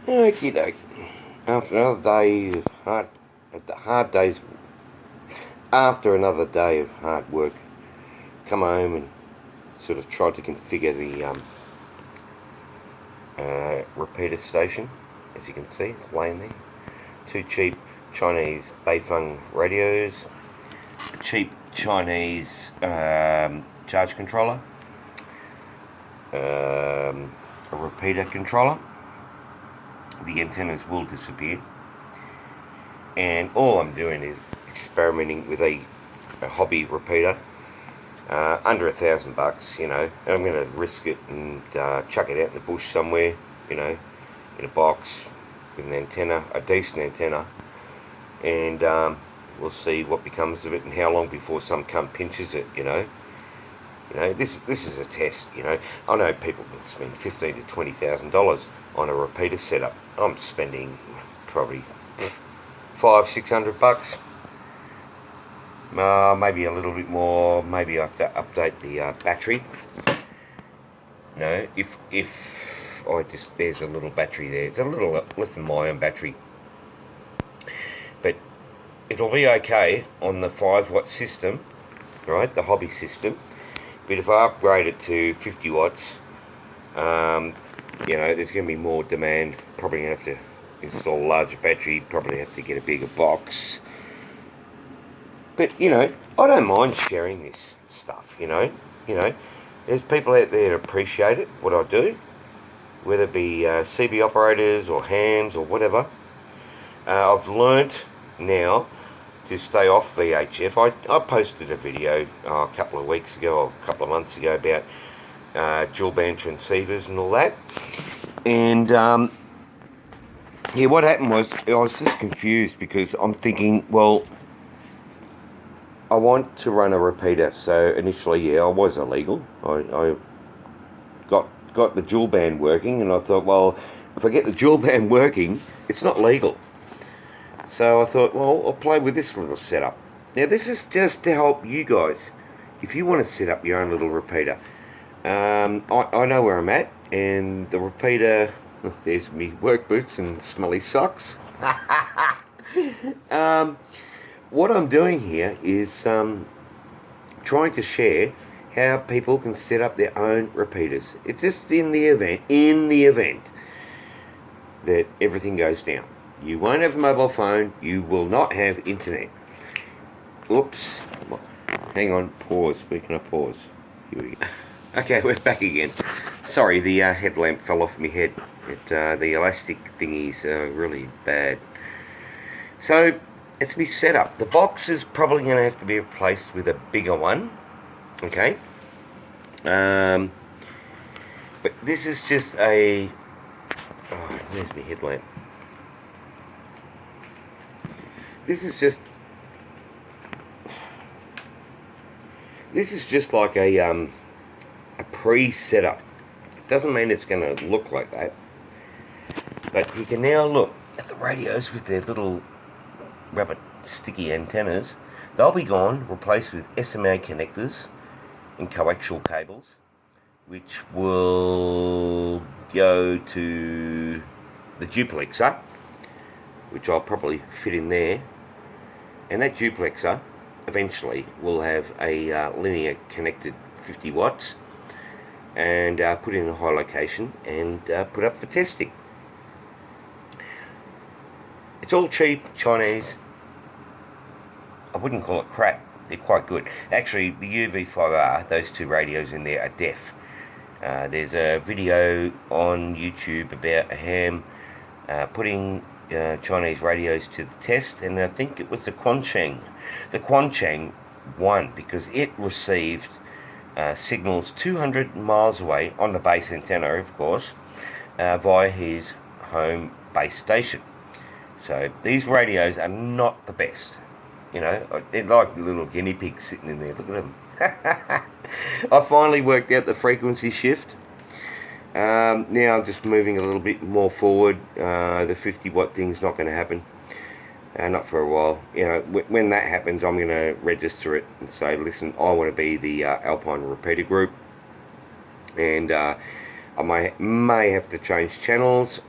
Okie doke. After another day of after another day of hard work, come home and sort of tried to configure the repeater station. As you can see, it's laying there. Two cheap Chinese Beifeng radios, a cheap Chinese charge controller, a repeater controller. The antennas will disappear, and all I'm doing is experimenting with a hobby repeater under $1,000, you know, and I'm going to risk it and chuck it out in the bush somewhere, you know, in a box with an antenna, a decent antenna, and we'll see what becomes of it and how long before some cunt pinches it, you know. This is a test, you know. I know people can spend $15,000 to $20,000 on a repeater setup. I'm spending probably $500-600. Maybe a little bit more. Maybe I have to update the battery. You know, if there's a little battery there. It's a little lithium-ion battery, but it'll be okay on the 5-watt system, right? The hobby system. But if I upgrade it to 50 watts, you know, there's going to be more demand. Probably going to have to install a larger battery. Probably have to get a bigger box. But, you know, I don't mind sharing this stuff, you know. There's people out there that appreciate it, what I do. Whether it be CB operators or hams or whatever. I've learnt now to stay off VHF. I posted a video a couple of weeks ago or a couple of months ago about dual band transceivers and all that. And yeah, what happened was I was just confused because I'm thinking, well, I want to run a repeater. So initially, yeah, I was illegal. I got the dual band working, and I thought, well, if I get the dual band working, it's not legal. So I thought, well, I'll play with this little setup. Now, this is just to help you guys. If you want to set up your own little repeater, I know where I'm at, and the repeater, there's me work boots and smelly socks. What I'm doing here is trying to share how people can set up their own repeaters. It's just in the event that everything goes down. You won't have a mobile phone. You will not have internet. Oops. Hang on. Pause. We can pause. Here we go. Okay, we're back again. Sorry, the headlamp fell off my head. The elastic thingies are really bad. So, it's me set up. The box is probably going to have to be replaced with a bigger one. Okay. But this is just a... Oh, where's my headlamp? This is just like a pre-setup. It doesn't mean it's going to look like that. But you can now look at the radios with their little rubber sticky antennas. They'll be gone, replaced with SMA connectors and coaxial cables, which will go to the duplexer, which I'll probably fit in there. And that duplexer eventually will have a linear connected 50 watts and put in a high location and put up for testing. It's all cheap, Chinese. I wouldn't call it crap. They're quite good. Actually, the UV5R, those two radios in there are deaf. There's a video on YouTube about a ham putting Chinese radios to the test, and I think it was the Quancheng. The Quancheng won because it received signals 200 miles away on the base antenna, of course, via his home base station. So these radios are not the best. You know, they're like little guinea pigs sitting in there. Look at them. I finally worked out the frequency shift. Now I'm just moving a little bit more forward. The 50 watt thing's not going to happen. Not for a while. You know, when that happens, I'm going to register it and say, listen, I want to be the Alpine Repeater Group. And I may have to change channels.